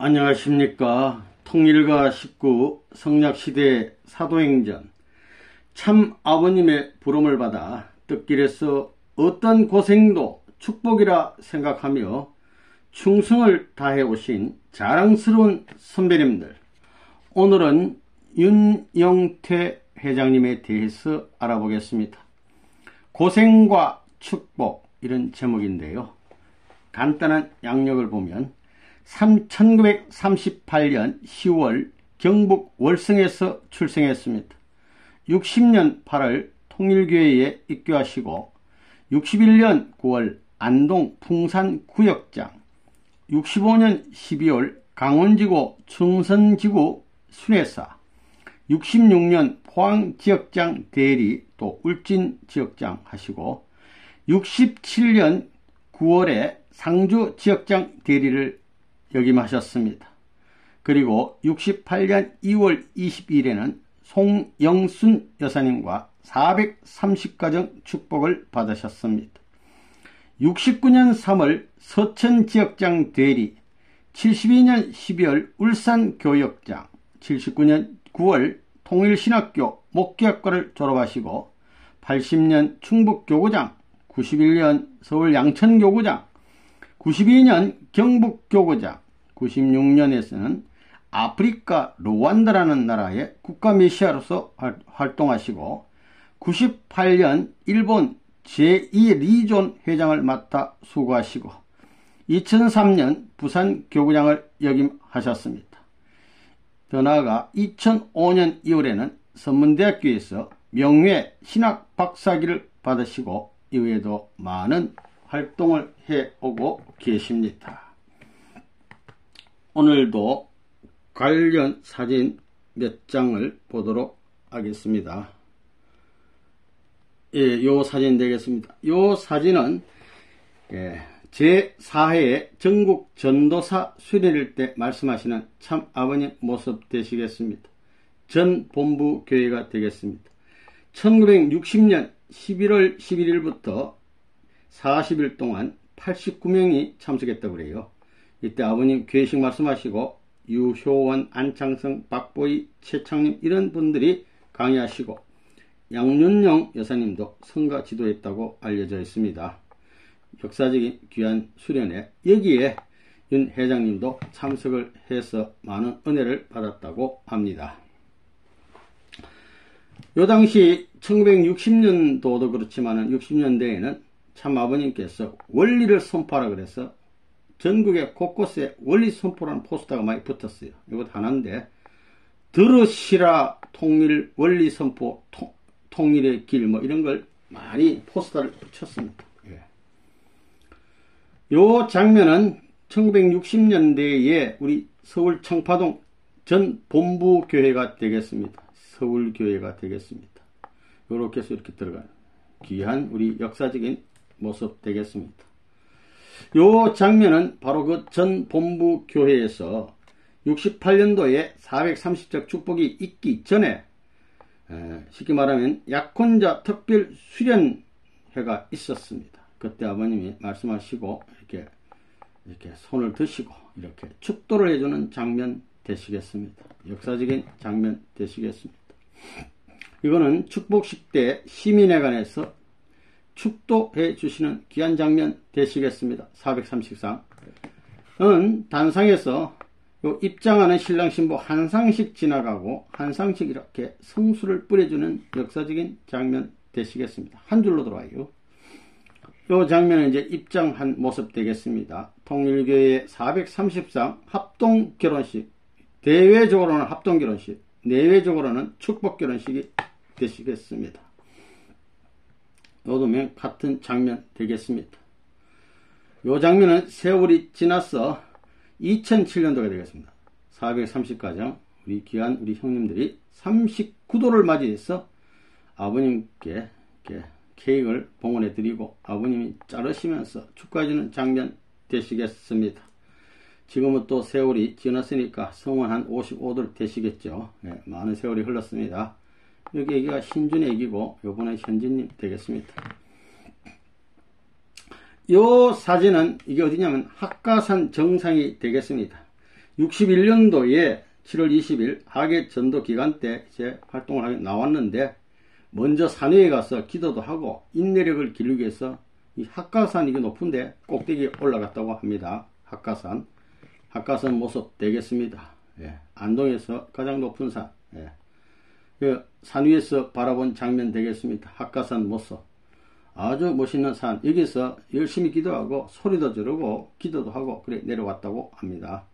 안녕하십니까. 통일가 19 성략시대 사도행전. 참 아버님의 부름을 받아 뜻길에서 어떤 고생도 축복이라 생각하며 충성을 다해 오신 자랑스러운 선배님들, 오늘은 윤영태 회장님에 대해서 알아보겠습니다. 고생과 축복, 이런 제목인데요. 간단한 양력을 보면 1938년 10월 경북 월성에서 출생했습니다. 60년 8월 통일교회에 입교하시고 61년 9월 안동 풍산구역장, 65년 12월 강원지구 충선지구 순회사, 66년 포항지역장 대리 또 울진지역장 하시고 67년 9월에 상주지역장 대리를 역임하셨습니다. 그리고 68년 2월 22일에는 송영순 여사님과 430가정 축복을 받으셨습니다. 69년 3월 서천지역장 대리, 72년 12월 울산교역장, 79년 9월 통일신학교 목교학과를 졸업하시고 80년 충북교구장, 91년 서울 양천교구장, 92년 경북교구장, 96년에서는 아프리카 루안다라는 나라의 국가메시아로서 활동하시고 98년 일본 제2리존 회장을 맡아 수고하시고 2003년 부산교구장을 역임하셨습니다. 더 나아가 2005년 2월에는 선문대학교에서 명예 신학 박사학위를 받으시고 이후에도 많은 활동을 해오고 계십니다. 오늘도 관련 사진 몇 장을 보도록 하겠습니다. 예, 요 사진 되겠습니다. 요 사진은 제4회 전국 전도사 수련일 때 말씀하시는 참 아버님 모습 되시겠습니다. 전 본부 교회가 되겠습니다. 1960년 11월 11일부터 40일 동안 89명이 참석했다고 그래요. 이때 아버님 교회식 말씀하시고 유효원, 안창성, 박보희, 최창림 이런 분들이 강의하시고 양윤영 여사님도 성가 지도했다고 알려져 있습니다. 역사적인 귀한 수련회, 여기에 윤 회장님도 참석을 해서 많은 은혜를 받았다고 합니다. 요 당시 1960년도도 그렇지만 60년대에는 참 아버님께서 원리를 선포하라 그래서 전국의 곳곳에 원리 선포라는 포스터가 많이 붙었어요. 이것도 하나인데, 들으시라 통일 원리 선포, 통일의 길 뭐 이런 걸 많이 포스터를 붙였습니다. 예. 요 장면은 1960년대에 우리 서울 청파동 전 본부 교회가 되겠습니다. 서울교회가 되겠습니다. 요렇게 해서 이렇게 들어가는 귀한 우리 역사적인 모습 되겠습니다. 요 장면은 바로 그 전 본부 교회에서 68년도에 430적 축복이 있기 전에 쉽게 말하면 약혼자 특별 수련회가 있었습니다. 그때 아버님이 말씀하시고 이렇게 손을 드시고 이렇게 축도를 해주는 장면 되시겠습니다. 역사적인 장면 되시겠습니다. 이거는 축복식 때 시민회관에서 축도해 주시는 귀한 장면 되시겠습니다. 430상. 단상에서 요 입장하는 신랑 신부 한상식 지나가고 한상식 이렇게 성수를 뿌려주는 역사적인 장면 되시겠습니다. 한 줄로 들어와요. 요 장면은 이제 입장한 모습 되겠습니다. 통일교회 430상 합동 결혼식, 대외적으로는 합동 결혼식, 내외적으로는 축복 결혼식이 되시겠습니다. 요도면 같은 장면 되겠습니다. 요 장면은 세월이 지나서 2007년도가 되겠습니다. 430가정 우리 귀한 우리 형님들이 39도를 맞이해서 아버님께 이렇게 케이크를 봉헌해 드리고 아버님이 자르시면서 축하해주는 장면 되시겠습니다. 지금은 또 세월이 지났으니까 성원 한 55도 되시겠죠. 네, 많은 세월이 흘렀습니다. 여기 애기가 신준 애기고 요번에 현진님 되겠습니다. 요 사진은 이게 어디냐면 학가산 정상이 되겠습니다. 61년도에 7월 20일 하계 전도 기간 때 이제 활동을 하게 나왔는데, 먼저 산위에 가서 기도도 하고 인내력을 기르기 위해서 이 학가산, 이게 높은데 꼭대기에 올라갔다고 합니다. 학가산 모습 되겠습니다. 예, 안동에서 가장 높은 산, 예, 그 산 위에서 바라본 장면 되겠습니다. 학가산 모습, 아주 멋있는 산. 여기서 열심히 기도하고 소리도 지르고 기도도 하고 그래 내려왔다고 합니다.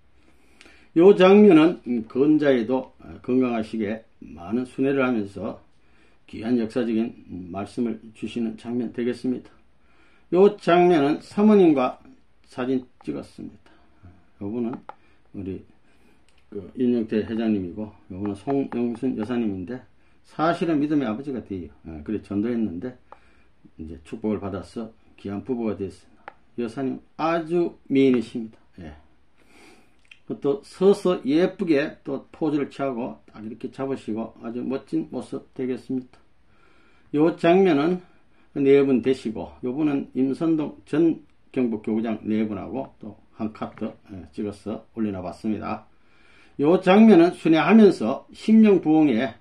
이 장면은 건자에도 건강하시게 많은 순회를 하면서 귀한 역사적인 말씀을 주시는 장면 되겠습니다. 이 장면은 사모님과 사진 찍었습니다. 요분은 우리 윤영태 회장님이고, 요분은 송영순 여사님인데, 사실은 믿음의 아버지가 돼요. 그래 전도했는데 이제 축복을 받아서 귀한 부부가 됐습니다. 여사님 아주 미인이십니다. 예. 또 서서 예쁘게 또 포즈를 취하고 딱 이렇게 잡으시고 아주 멋진 모습 되겠습니다. 요 장면은 네 분 되시고, 요분은 임선동 전 경북교구장 네 분하고 또 한 카트 찍어서 올려놔 봤습니다. 요 장면은 순회하면서 심령부흥회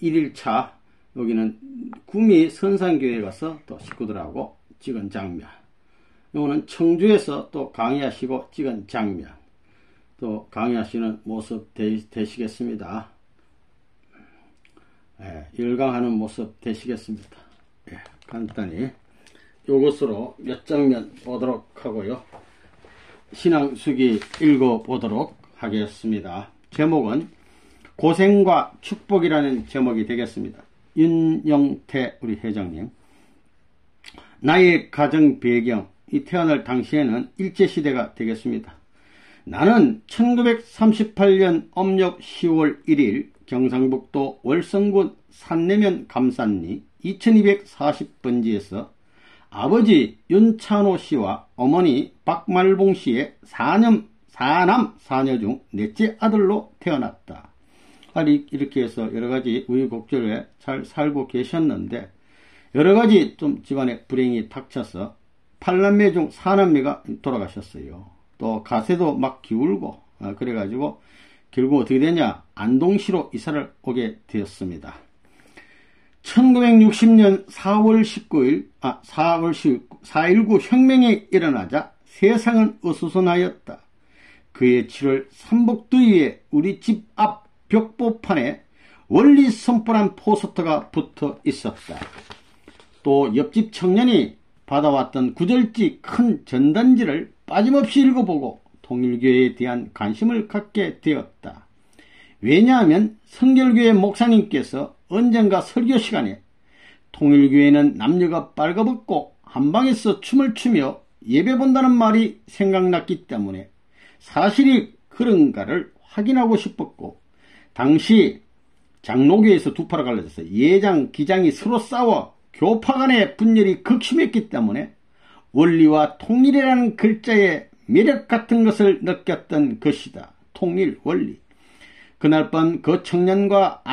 1일차, 여기는 구미 선산교회에 가서 또 식구들하고 찍은 장면, 요거는 청주에서 또 강의하시고 찍은 장면, 또 강의하시는 모습 되시겠습니다. 예, 열강하는 모습 되시겠습니다. 예, 간단히 요것으로 몇 장면 보도록 하고요. 신앙수기 읽어보도록 하겠습니다. 제목은 고생과 축복이라는 제목이 되겠습니다. 윤영태 우리 회장님, 나의 가정 배경, 이 태어날 당시에는 일제시대가 되겠습니다. 나는 1938년 âm력 10월 1일 경상북도 월성군 산내면 감산리 2240번지에서 아버지 윤찬호 씨와 어머니 박말봉 씨의 사남 사녀 중 넷째 아들로 태어났다. 이렇게 해서 여러가지 우유곡절에 잘 살고 계셨는데, 여러가지 좀 집안에 불행이 닥쳐서 8남매 중 4남매가 돌아가셨어요. 또 가세도 막 기울고, 그래가지고 결국 어떻게 되냐, 안동시로 이사를 오게 되었습니다. 1960년 4월 19일, 4.19 혁명이 일어나자 세상은 어수선하였다. 그해 7월 삼복더위에 우리 집 앞 벽보판에 원리 선포란 포스터가 붙어 있었다. 또 옆집 청년이 받아왔던 구절지 큰 전단지를 빠짐없이 읽어보고 통일교회에 대한 관심을 갖게 되었다. 왜냐하면 성결교회 목사님께서 언젠가 설교 시간에 통일교회는 남녀가 빨가벗고 한방에서 춤을 추며 예배 본다는 말이 생각났기 때문에 사실이 그런가를 확인하고 싶었고, 당시 장로교에서 두 파로 갈라져서 예장, 기장이 서로 싸워 교파 간의 분열이 극심했기 때문에 원리와 통일이라는 글자의 매력 같은 것을 느꼈던 것이다. 통일, 원리. 그날 밤 그 청년과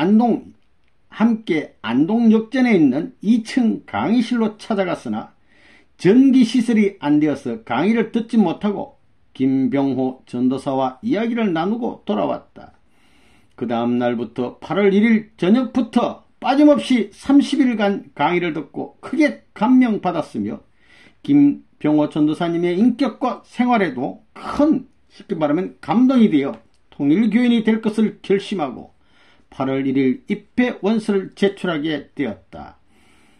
함께 안동역전에 있는 2층 강의실로 찾아갔으나 전기시설이 안 되어서 강의를 듣지 못하고 김병호 전도사와 이야기를 나누고 돌아왔다. 그 다음 날부터 8월 1일 저녁부터 빠짐없이 30일간 강의를 듣고 크게 감명받았으며, 김병호 전도사님의 인격과 생활에도 쉽게 말하면 감동이 되어 통일교인이 될 것을 결심하고 8월 1일 입회 원서를 제출하게 되었다.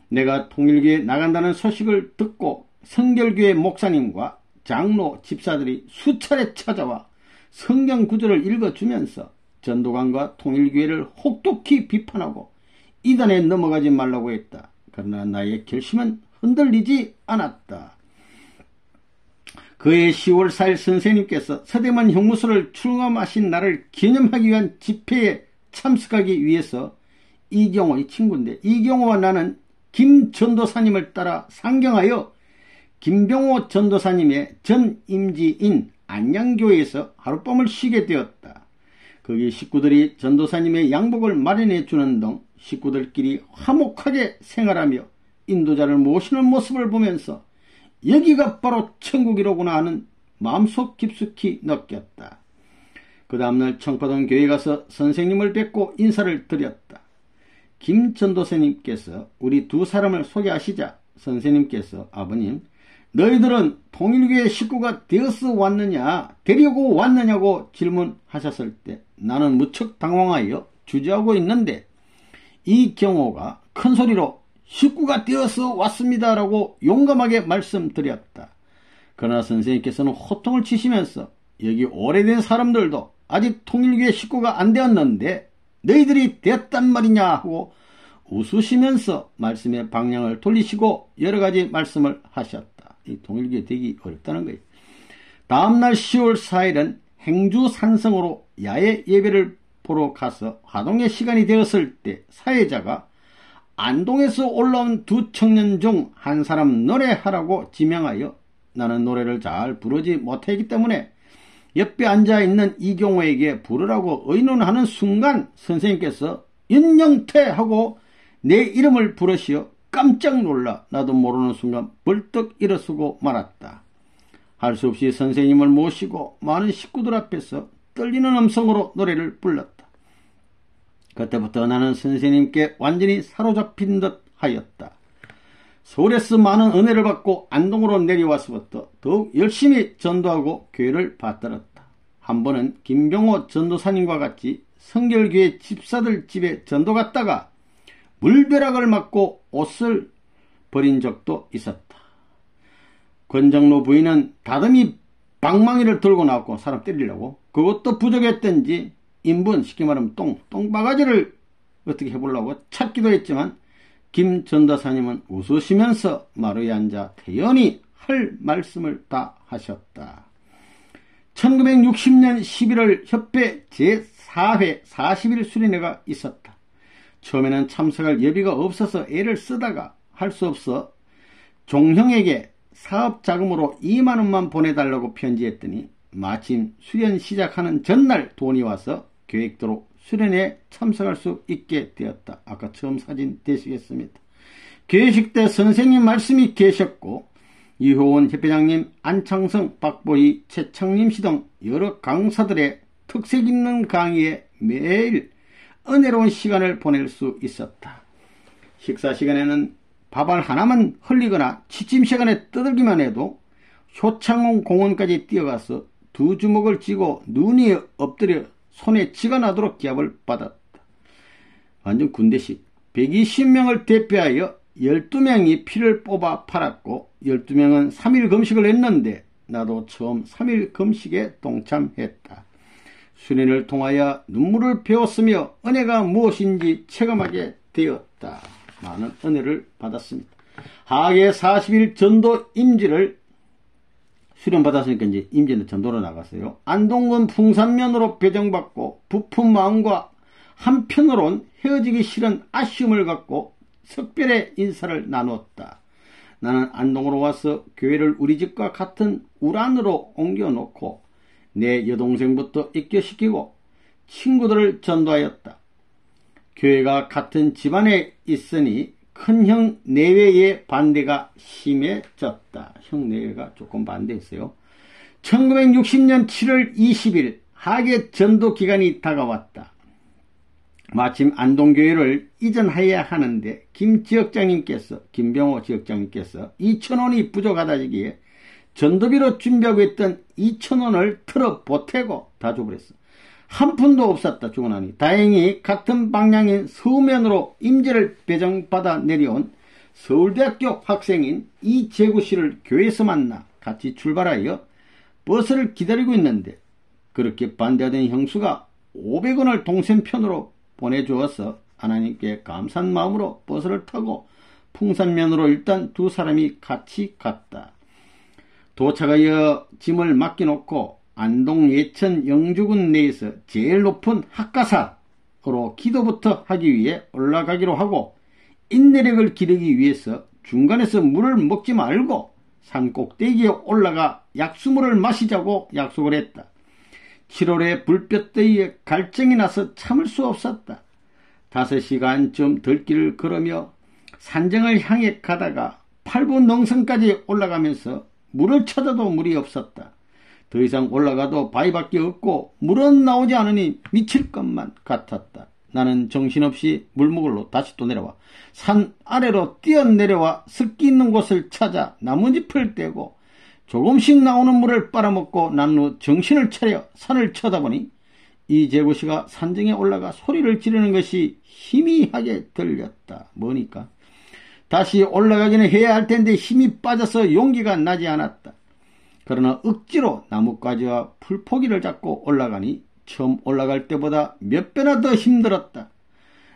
내가 통일교에 나간다는 소식을 듣고 성결교회 목사님과 장로, 집사들이 수차례 찾아와 성경 구절을 읽어주면서 전도관과 통일교회를 혹독히 비판하고 이단에 넘어가지 말라고 했다. 그러나 나의 결심은 흔들리지 않았다. 그해 10월 4일 선생님께서 서대문 형무소를 출감하신 날을 기념하기 위한 집회에 참석하기 위해서 이경호의 친구인데, 이경호와 나는 김 전도사님을 따라 상경하여 김병호 전도사님의 전 임지인 안양교회에서 하룻밤을 쉬게 되었다. 거기 식구들이 전도사님의 양복을 마련해 주는 등 식구들끼리 화목하게 생활하며 인도자를 모시는 모습을 보면서 여기가 바로 천국이로구나 하는 마음속 깊숙이 느꼈다. 그 다음날 청포동 교회 가서 선생님을 뵙고 인사를 드렸다. 김 전도사님께서 우리 두 사람을 소개하시자 선생님께서 아버님, 너희들은 통일교회 식구가 되어서 왔느냐, 되려고 왔느냐고 질문하셨을 때 나는 무척 당황하여 주저하고 있는데 이 경호가 큰 소리로 식구가 되어서 왔습니다라고 용감하게 말씀드렸다. 그러나 선생님께서는 호통을 치시면서 여기 오래된 사람들도 아직 통일교회 식구가 안 되었는데 너희들이 되었단 말이냐 하고 웃으시면서 말씀의 방향을 돌리시고 여러가지 말씀을 하셨다. 이 통일교회 되기 어렵다는 거예요. 다음날 10월 4일은 행주 산성으로 야외 예배를 보러 가서 화동의 시간이 되었을 때 사회자가 안동에서 올라온 두 청년 중 한 사람 노래하라고 지명하여 나는 노래를 잘 부르지 못하기 때문에 옆에 앉아있는 이경호에게 부르라고 의논하는 순간 선생님께서 윤영태 하고 내 이름을 부르시어 깜짝 놀라 나도 모르는 순간 벌떡 일어서고 말았다. 할 수 없이 선생님을 모시고 많은 식구들 앞에서 떨리는 음성으로 노래를 불렀다. 그때부터 나는 선생님께 완전히 사로잡힌 듯 하였다. 서울에서 많은 은혜를 받고 안동으로 내려와서부터 더욱 열심히 전도하고 교회를 받들었다. 한 번은 김병호 전도사님과 같이 성결교회 집사들 집에 전도 갔다가 물벼락을 맞고 옷을 버린 적도 있었다. 권장로 부인은 다듬이 방망이를 들고 나왔고 사람 때리려고 그것도 부족했던지 인분 쉽게 말하면 똥바가지를 어떻게 해보려고 찾기도 했지만 김 전도사님은 웃으시면서 마루에 앉아 태연히 할 말씀을 다 하셨다. 1960년 11월 협회 제4회 40일 수련회가 있었다. 처음에는 참석할 여비가 없어서 애를 쓰다가 할 수 없어 종형에게 사업자금으로 2만 원만 보내달라고 편지했더니 마침 수련 시작하는 전날 돈이 와서 계획대로 수련회에 참석할 수 있게 되었다. 아까 처음 사진 되시겠습니다. 개회식 때 선생님 말씀이 계셨고 이효원 협회장님, 안창성, 박보희, 최창림 씨 등 여러 강사들의 특색 있는 강의에 매일 은혜로운 시간을 보낼 수 있었다. 식사 시간에는 밥알 하나만 흘리거나 취침 시간에 떠들기만 해도 효창원 공원까지 뛰어가서 두 주먹을 쥐고 눈 위에 엎드려 손에 쥐가 나도록 기합을 받았다. 완전 군대식. 120명을 대표하여 12명이 피를 뽑아 팔았고 12명은 3일 금식을 했는데 나도 처음 3일 금식에 동참했다. 수련을 통하여 눈물을 배웠으며 은혜가 무엇인지 체감하게 되었다. 많은 은혜를 받았습니다. 하계 40일 전도 임지를 수련 받았으니까 이제 임지는 전도로 나갔어요. 안동군 풍산면으로 배정받고 부푼 마음과 한편으론 헤어지기 싫은 아쉬움을 갖고 석별의 인사를 나누었다. 나는 안동으로 와서 교회를 우리 집과 같은 우란으로 옮겨놓고 내 여동생부터 입교시키고 친구들을 전도하였다. 교회가 같은 집안에 있으니 큰형 내외의 반대가 심해졌다. 형 내외가 조금 반대했어요. 1960년 7월 20일 하계 전도 기간이 다가왔다. 마침 안동교회를 이전해야 하는데 김 지역장님께서 김병호 지역장님께서 2,000원이 부족하다기에 전도비로 준비하고 있던 2,000원을 틀어 보태고 다 줘버렸어. 한 푼도 없었다. 주고 나니 다행히 같은 방향인 서면으로 임제를 배정받아 내려온 서울대학교 학생인 이재구 씨를 교회에서 만나 같이 출발하여 버스를 기다리고 있는데 그렇게 반대하던 형수가 500원을 동생편으로 보내주어서 하나님께 감사한 마음으로 버스를 타고 풍산면으로 일단 두 사람이 같이 갔다. 도착하여 짐을 맡겨놓고 안동 예천 영주군 내에서 제일 높은 학가사로 기도부터 하기 위해 올라가기로 하고 인내력을 기르기 위해서 중간에서 물을 먹지 말고 산 꼭대기에 올라가 약수물을 마시자고 약속을 했다. 7월에 불볕더위에 갈증이 나서 참을 수 없었다. 5시간쯤 들길을 걸으며 산정을 향해 가다가 8분 능선까지 올라가면서 물을 찾아도 물이 없었다. 더 이상 올라가도 바위밖에 없고 물은 나오지 않으니 미칠 것만 같았다. 나는 정신없이 물목을로 다시 또 내려와 산 아래로 뛰어내려와 습기 있는 곳을 찾아 나뭇잎을 떼고 조금씩 나오는 물을 빨아먹고 난 후 정신을 차려 산을 쳐다보니 이재구씨가 산정에 올라가 소리를 지르는 것이 희미하게 들렸다. 뭐니까? 다시 올라가기는 해야 할 텐데 힘이 빠져서 용기가 나지 않았다. 그러나 억지로 나뭇가지와 풀포기를 잡고 올라가니 처음 올라갈 때보다 몇 배나 더 힘들었다.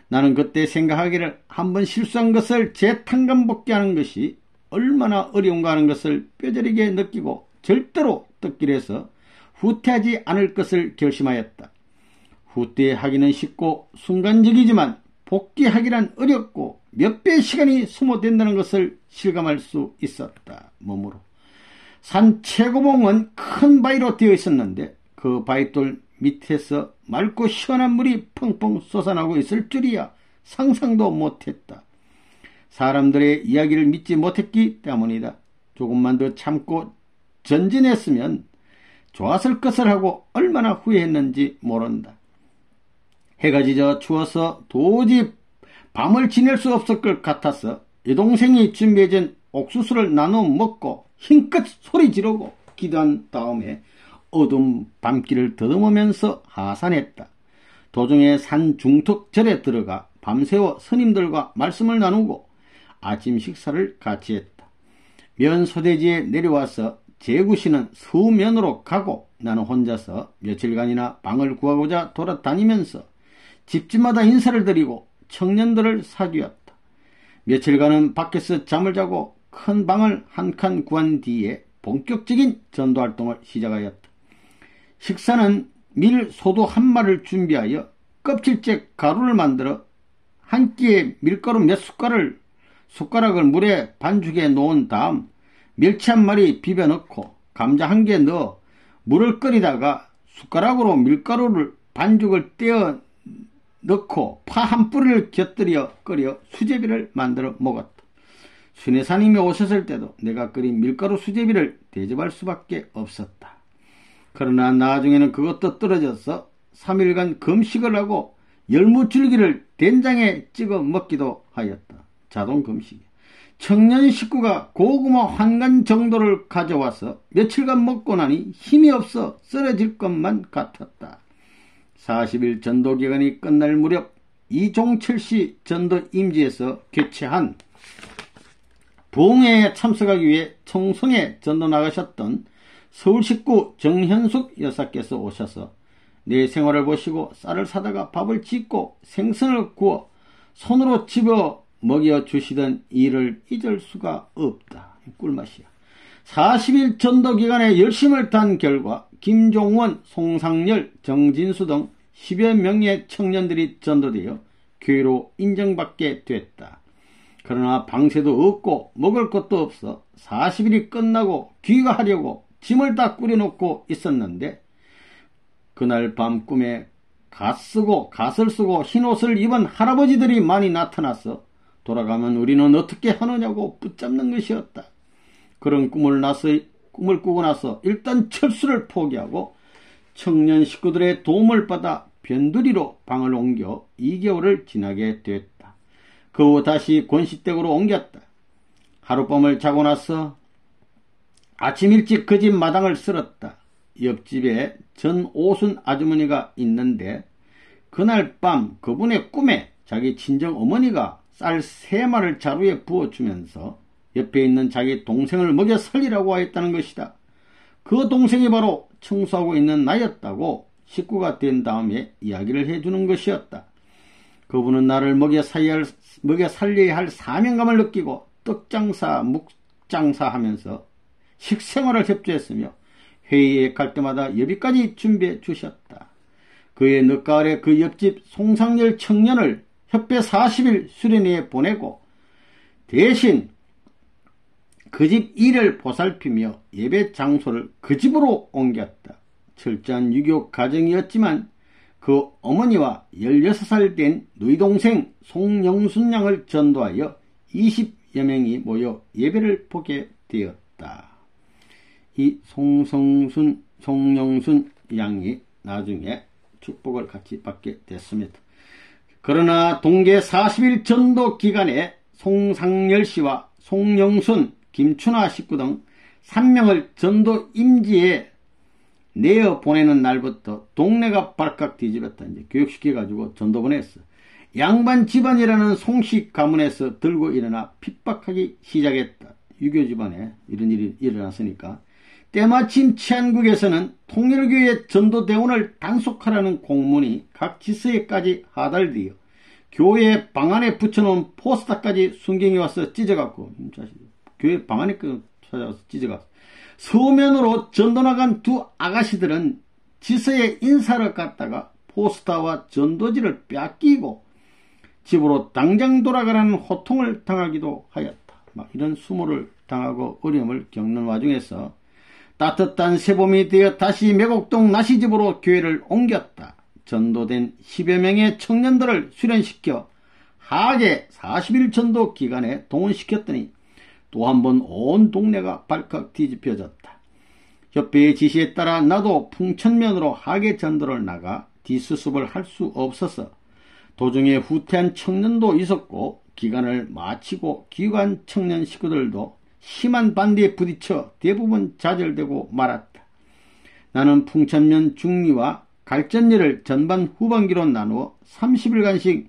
나는 그때 생각하기를 한번 실수한 것을 재탕감복귀하는 것이 얼마나 어려운가 하는 것을 뼈저리게 느끼고 절대로 뜻길에서 후퇴하지 않을 것을 결심하였다. 후퇴하기는 쉽고 순간적이지만 복귀하기란 어렵고 몇 배의 시간이 소모된다는 것을 실감할 수 있었다. 몸으로. 산 최고봉은 큰 바위로 되어 있었는데 그 바위돌 밑에서 맑고 시원한 물이 펑펑 솟아나고 있을 줄이야 상상도 못했다. 사람들의 이야기를 믿지 못했기 때문이다. 조금만 더 참고 전진했으면 좋았을 것을 하고 얼마나 후회했는지 모른다. 해가 지져 추워서 도저히 밤을 지낼 수 없을 것 같아서 여동생이 준비해준 옥수수를 나눠 먹고 힘껏 소리 지르고 기도한 다음에 어두운 밤길을 더듬으면서 하산했다. 도중에 산 중턱절에 들어가 밤새워 스님들과 말씀을 나누고 아침 식사를 같이 했다. 면 소대지에 내려와서 재구씨는 서면으로 가고 나는 혼자서 며칠간이나 방을 구하고자 돌아다니면서 집집마다 인사를 드리고 청년들을 사귀었다. 며칠간은 밖에서 잠을 자고 큰 방을 한 칸 구한 뒤에 본격적인 전도활동을 시작하였다. 식사는 밀 소도 한 마리를 준비하여 껍질째 가루를 만들어 한 끼에 밀가루 몇 숟가락을 물에 반죽해 놓은 다음 멸치 한 마리 비벼 넣고 감자 한 개 넣어 물을 끓이다가 숟가락으로 밀가루를 반죽을 떼어 넣고 파 한 뿌리를 곁들여 끓여 수제비를 만들어 먹었다. 순회사님이 오셨을 때도 내가 끓인 밀가루 수제비를 대접할 수밖에 없었다. 그러나 나중에는 그것도 떨어져서 3일간 금식을 하고 열무줄기를 된장에 찍어 먹기도 하였다. 자동 금식. 청년 식구가 고구마 한 간 정도를 가져와서 며칠간 먹고 나니 힘이 없어 쓰러질 것만 같았다. 40일 전도기간이 끝날 무렵 이종철씨 전도 임지에서 개최한 부흥회에 참석하기 위해 청송에 전도 나가셨던 서울식구 정현숙 여사께서 오셔서 내 생활을 보시고 쌀을 사다가 밥을 짓고 생선을 구워 손으로 집어 먹여주시던 일을 잊을 수가 없다. 꿀맛이야. 40일 전도기간에 열심을 다한 결과 김종원, 송상열, 정진수 등 10여 명의 청년들이 전도되어 교회로 인정받게 됐다. 그러나 방세도 없고 먹을 것도 없어 40일이 끝나고 귀가하려고 짐을 다 꾸려놓고 있었는데 그날 밤 꿈에 갓을 쓰고 흰옷을 입은 할아버지들이 많이 나타나서 돌아가면 우리는 어떻게 하느냐고 붙잡는 것이었다. 그런 꿈을 꾸고 나서 일단 철수를 포기하고 청년 식구들의 도움을 받아 변두리로 방을 옮겨 2개월을 지나게 됐다. 그 후 다시 권시댁으로 옮겼다. 하룻밤을 자고 나서 아침 일찍 그 집 마당을 쓸었다. 옆집에 전오순 아주머니가 있는데 그날 밤 그분의 꿈에 자기 친정 어머니가 쌀 3마리를 자루에 부어주면서 옆에 있는 자기 동생을 먹여 살리라고 하였다는 것이다. 그 동생이 바로 청소하고 있는 나였다고 식구가 된 다음에 이야기를 해주는 것이었다. 그분은 나를 먹여 살려야 할 사명감을 느끼고 떡장사, 묵장사 하면서 식생활을 협조했으며 회의에 갈 때마다 예비까지 준비해 주셨다. 그의 늦가을에 그 옆집 송상열 청년을 협회 40일 수련회에 보내고 대신 그 집 일을 보살피며 예배 장소를 그 집으로 옮겼다. 철저한 유교 가정이었지만 그 어머니와 16살 된 누이 동생 송영순 양을 전도하여 20여 명이 모여 예배를 보게 되었다. 이 송영순 송영순 양이 나중에 축복을 같이 받게 됐습니다. 그러나 동계 40일 전도 기간에 송상열 씨와 송영순, 김춘하 식구 등 3명을 전도 임지에 내어 보내는 날부터 동네가 발칵 뒤집었다. 이제 교육시켜가지고 전도 보냈어. 양반 집안이라는 송씨 가문에서 들고 일어나 핍박하기 시작했다. 유교 집안에 이런 일이 일어났으니까. 때마침 치안국에서는 통일교의 전도대원을 단속하라는 공문이 각 지서에까지 하달되어 교회 방 안에 붙여놓은 포스터까지 순경이 와서 찢어갖고, 교회 방 안에 찾아와서 찢어갔어. 서면으로 전도 나간 두 아가씨들은 지서에 인사를 갔다가 포스터와 전도지를 뺏기고 집으로 당장 돌아가라는 호통을 당하기도 하였다. 막 이런 수모를 당하고 어려움을 겪는 와중에서 따뜻한 새봄이 되어 다시 매곡동 나시집으로 교회를 옮겼다. 전도된 10여 명의 청년들을 수련시켜 하계 40일 전도 기간에 동원시켰더니 또 한 번 온 동네가 발칵 뒤집혀졌다. 협회의 지시에 따라 나도 풍천면으로 하계 전도를 나가 뒷수습을 할 수 없어서 도중에 후퇴한 청년도 있었고 기간을 마치고 귀국한 청년 식구들도 심한 반대에 부딪혀 대부분 좌절되고 말았다. 나는 풍천면 중리와 갈전리를 전반 후반기로 나누어 30일간씩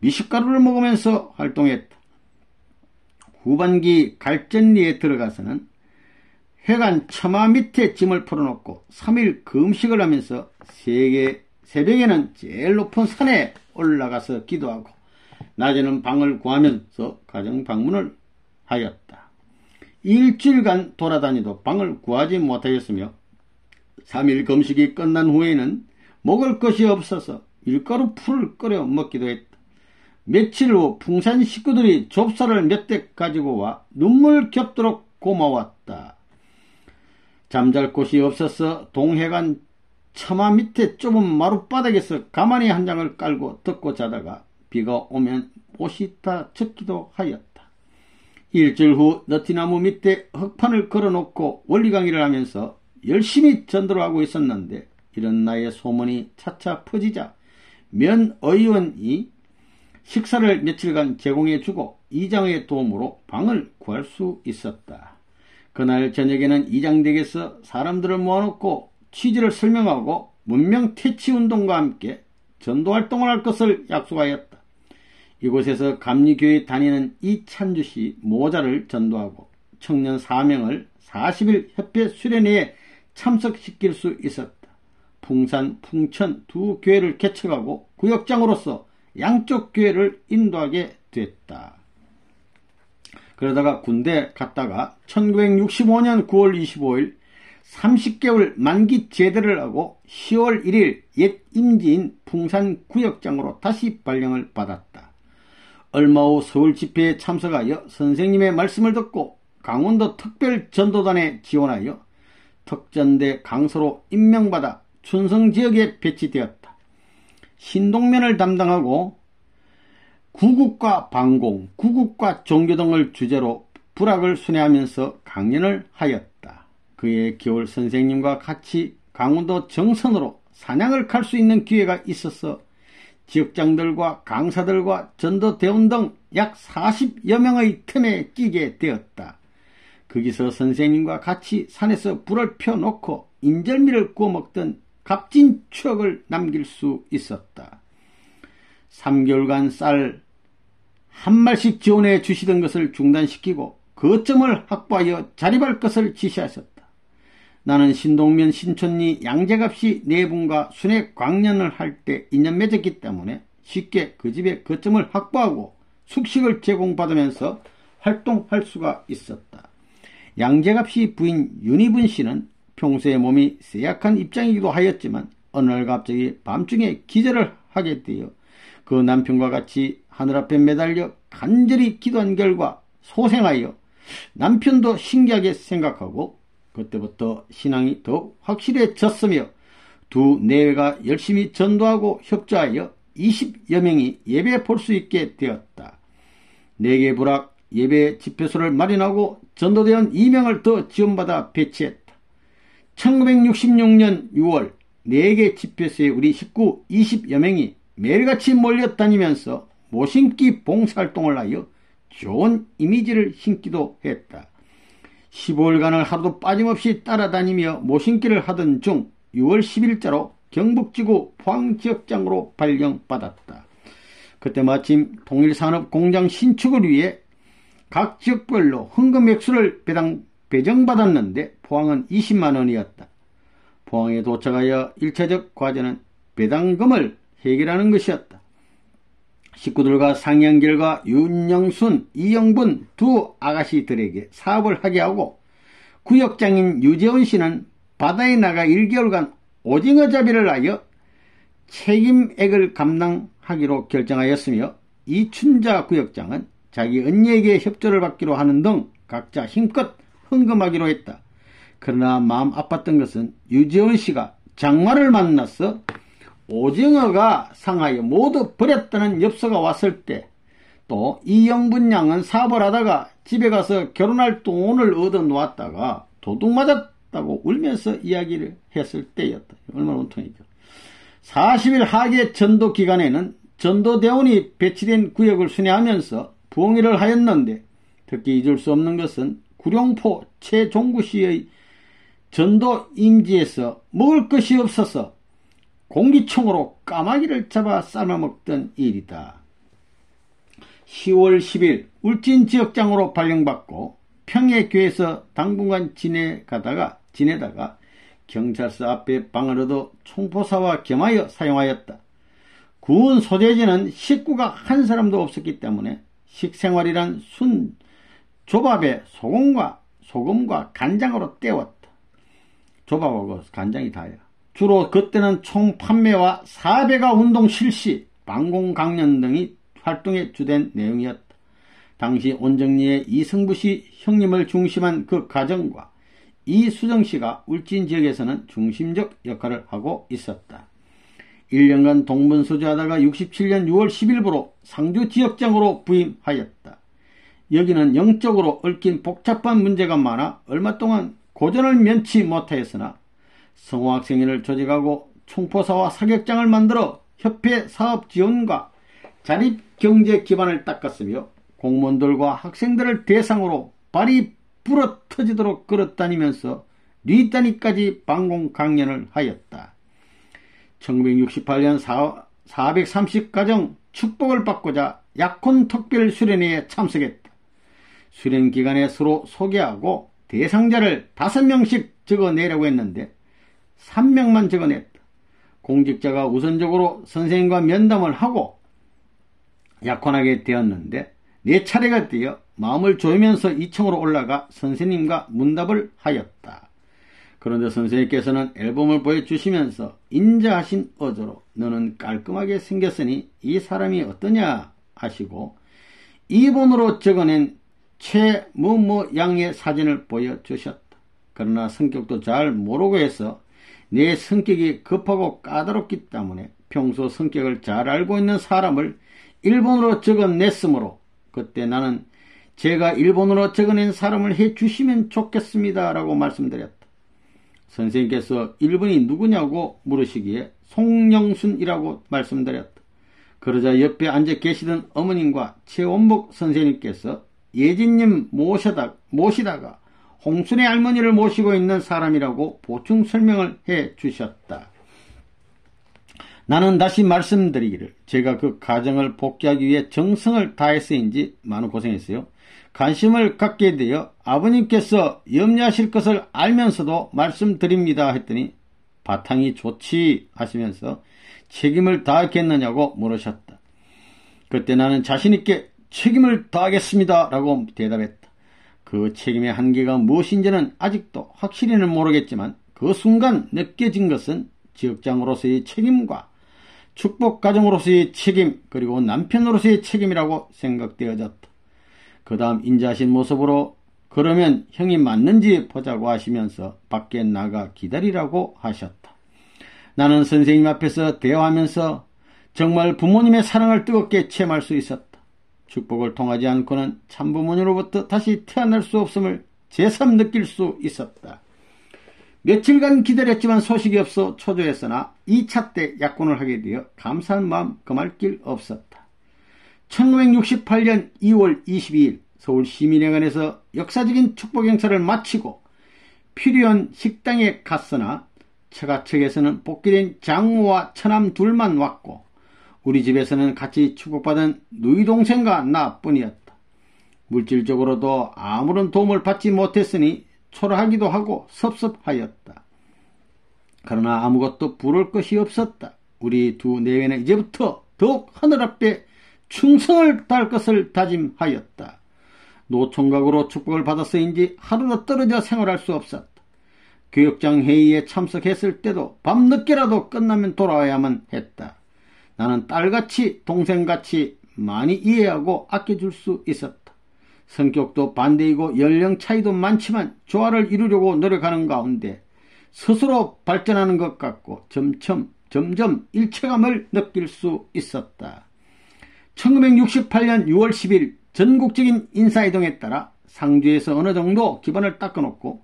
미숫가루를 먹으면서 활동했다. 후반기 갈전리에 들어가서는 회관 처마 밑에 짐을 풀어놓고 3일 금식을 하면서 새벽에는 제일 높은 산에 올라가서 기도하고 낮에는 방을 구하면서 가정 방문을 하였다. 일주일간 돌아다니도 방을 구하지 못하였으며 3일 금식이 끝난 후에는 먹을 것이 없어서 밀가루 풀을 끓여 먹기도 했다. 며칠 후 풍산 식구들이 좁쌀을 몇 대 가지고 와 눈물 겹도록 고마웠다. 잠잘 곳이 없어서 동해관 처마 밑에 좁은 마룻바닥에서 가만히 한 장을 깔고 덮고 자다가 비가 오면 옷이 다 젖기도 하였다. 일주일 후 너티나무 밑에 흙판을 걸어놓고 원리 강의를 하면서 열심히 전도를 하고 있었는데 이런 나의 소문이 차차 퍼지자 면 의원이 식사를 며칠간 제공해주고 이장의 도움으로 방을 구할 수 있었다. 그날 저녁에는 이장댁에서 사람들을 모아놓고 취지를 설명하고 문명퇴치운동과 함께 전도활동을 할 것을 약속하였다. 이곳에서 감리교회 다니는 이찬주씨 모자를 전도하고 청년 4명을 40일 협회 수련회에 참석시킬 수 있었다. 풍산, 풍천 두 교회를 개척하고 구역장으로서 양쪽 교회를 인도하게 됐다. 그러다가 군대 갔다가 1965년 9월 25일 30개월 만기 제대를 하고 10월 1일 옛 임지인 풍산 구역장으로 다시 발령을 받았다. 얼마 후 서울 집회에 참석하여 선생님의 말씀을 듣고 강원도 특별전도단에 지원하여 특전대 강서로 임명받아 춘성지역에 배치되었다. 신동면을 담당하고 구국과 방공, 구국과 종교 등을 주제로 불학을 순회하면서 강연을 하였다. 그의 겨울 선생님과 같이 강원도 정선으로 사냥을 갈 수 있는 기회가 있어서 지역장들과 강사들과 전도대원 등 약 40여 명의 틈에 끼게 되었다. 거기서 선생님과 같이 산에서 불을 펴놓고 인절미를 구워 먹던 값진 추억을 남길 수 있었다. 3개월간 쌀 한 말씩 지원해 주시던 것을 중단시키고 거점을 확보하여 자립할 것을 지시하셨다. 나는 신동면, 신촌리, 양재갑시 네 분과 순회 광년을 할 때 인연 맺었기 때문에 쉽게 그 집에 거점을 확보하고 숙식을 제공받으면서 활동할 수가 있었다. 양재갑시 부인 윤희분 씨는 평소에 몸이 쇠약한 입장이기도 하였지만 어느 날 갑자기 밤중에 기절을 하게 되어 그 남편과 같이 하늘 앞에 매달려 간절히 기도한 결과 소생하여 남편도 신기하게 생각하고 그때부터 신앙이 더욱 확실해졌으며 두 내외가 열심히 전도하고 협조하여 20여 명이 예배 볼 수 있게 되었다. 4개 부락 예배 집회소를 마련하고 전도대원 2명을 더 지원받아 배치했다. 1966년 6월 4개 집회소에 우리 식구 20여 명이 매일같이 몰려다니면서 모신기 봉사활동을 하여 좋은 이미지를 심기도 했다. 15일간을 하루도 빠짐없이 따라다니며 모신기를 하던 중 6월 10일자로 경북지구 포항지역장으로 발령받았다. 그때 마침 통일산업공장 신축을 위해 각 지역별로 헌금 액수를 배정받았는데 포항은 20만원이었다. 포항에 도착하여 1차적 과제는 배당금을 해결하는 것이었다. 식구들과 상의한 결과 윤영순, 이영분 두 아가씨들에게 사업을 하게 하고 구역장인 유재원 씨는 바다에 나가 1개월간 오징어 잡이를 하여 책임액을 감당하기로 결정하였으며 이춘자 구역장은 자기 언니에게 협조를 받기로 하는 등 각자 힘껏 헌금하기로 했다. 그러나 마음 아팠던 것은 유재원 씨가 장마를 만나서 오징어가 상하여 모두 버렸다는 엽서가 왔을 때, 또 이영분 양은 사업을 하다가 집에 가서 결혼할 돈을 얻어 놓았다가 도둑 맞았다고 울면서 이야기를 했을 때였다. 얼마나 온통이죠. 40일 하계 전도 기간에는 전도대원이 배치된 구역을 순회하면서 부흥회를 하였는데, 특히 잊을 수 없는 것은 구룡포 최종구 씨의 전도 임지에서 먹을 것이 없어서 공기총으로 까마귀를 잡아 삶아먹던 일이다. 10월 10일 울진지역장으로 발령받고 평해교에서 당분간 지내다가 경찰서 앞에 방을 얻어 총포사와 겸하여 사용하였다. 구운 소재지는 식구가 한 사람도 없었기 때문에 식생활이란 순 조밥에 소금과 간장으로 때웠다. 조밥하고 간장이 다야. 주로 그때는 총 판매와 사배가 운동 실시, 방공강연 등이 활동에 주된 내용이었다. 당시 온정리의 이승부 씨 형님을 중심한 그 가정과 이수정 씨가 울진 지역에서는 중심적 역할을 하고 있었다. 1년간 동분서주하다가 67년 6월 10일부로 상주 지역장으로 부임하였다. 여기는 영적으로 얽힌 복잡한 문제가 많아 얼마 동안 고전을 면치 못하였으나 성호학생회를 조직하고 총포사와 사격장을 만들어 협회 사업 지원과 자립경제 기반을 닦았으며 공무원들과 학생들을 대상으로 발이 불어 터지도록 걸어다니면서 뉘다니까지 방공 강연을 하였다. 1968년 430가정 축복을 받고자 약혼 특별 수련회에 참석했다. 수련 기간에 서로 소개하고 대상자를 5명씩 적어내라고 했는데 3명만 적어냈다. 공직자가 우선적으로 선생님과 면담을 하고 약혼하게 되었는데 4차례가 되어 마음을 조이면서 2층으로 올라가 선생님과 문답을 하였다. 그런데 선생님께서는 앨범을 보여주시면서 인자하신 어조로 너는 깔끔하게 생겼으니 이 사람이 어떠냐 하시고 2번으로 적어낸 최뭐뭐 양의 사진을 보여주셨다. 그러나 성격도 잘 모르고 해서 내 성격이 급하고 까다롭기 때문에 평소 성격을 잘 알고 있는 사람을 일본어로 적어냈으므로 그때 나는 제가 일본어로 적어낸 사람을 해주시면 좋겠습니다 라고 말씀드렸다. 선생님께서 일본이 누구냐고 물으시기에 송영순이라고 말씀드렸다. 그러자 옆에 앉아 계시던 어머님과 최원복 선생님께서 예진님 모시다가 홍순의 할머니를 모시고 있는 사람이라고 보충 설명을 해 주셨다. 나는 다시 말씀드리기를 제가 그 가정을 복귀하기 위해 정성을 다해서인지 많은 고생했어요. 관심을 갖게 되어 아버님께서 염려하실 것을 알면서도 말씀드립니다 했더니 바탕이 좋지 하시면서 책임을 다하겠느냐고 물으셨다. 그때 나는 자신있게 책임을 다하겠습니다 라고 대답했다. 그 책임의 한계가 무엇인지는 아직도 확실히는 모르겠지만 그 순간 느껴진 것은 지역장으로서의 책임과 축복가정으로서의 책임 그리고 남편으로서의 책임이라고 생각되어졌다. 그 다음 인자하신 모습으로 그러면 형이 맞는지 보자고 하시면서 밖에 나가 기다리라고 하셨다. 나는 선생님 앞에서 대화하면서 정말 부모님의 사랑을 뜨겁게 체험할 수 있었다. 축복을 통하지 않고는 참부모님으로부터 다시 태어날 수 없음을 새삼 느낄 수 있었다. 며칠간 기다렸지만 소식이 없어 초조했으나 2차 때 약혼을 하게 되어 감사한 마음 금할 길 없었다. 1968년 2월 22일 서울시민회관에서 역사적인 축복 행사를 마치고 필요한 식당에 갔으나 처가측에서는 복귀된 장모와 처남 둘만 왔고 우리 집에서는 같이 축복받은 누이 동생과 나뿐이었다. 물질적으로도 아무런 도움을 받지 못했으니 초라하기도 하고 섭섭하였다. 그러나 아무것도 부를 것이 없었다. 우리 두 내외는 이제부터 더욱 하늘 앞에 충성을 다할 것을 다짐하였다. 노총각으로 축복을 받았어인지 하루도 떨어져 생활할 수 없었다. 교육장 회의에 참석했을 때도 밤늦게라도 끝나면 돌아와야만 했다. 나는 딸같이 동생같이 많이 이해하고 아껴줄 수 있었다. 성격도 반대이고 연령 차이도 많지만 조화를 이루려고 노력하는 가운데 스스로 발전하는 것 같고 점점 일체감을 느낄 수 있었다. 1968년 6월 10일 전국적인 인사이동에 따라 상주에서 어느 정도 기반을 닦아놓고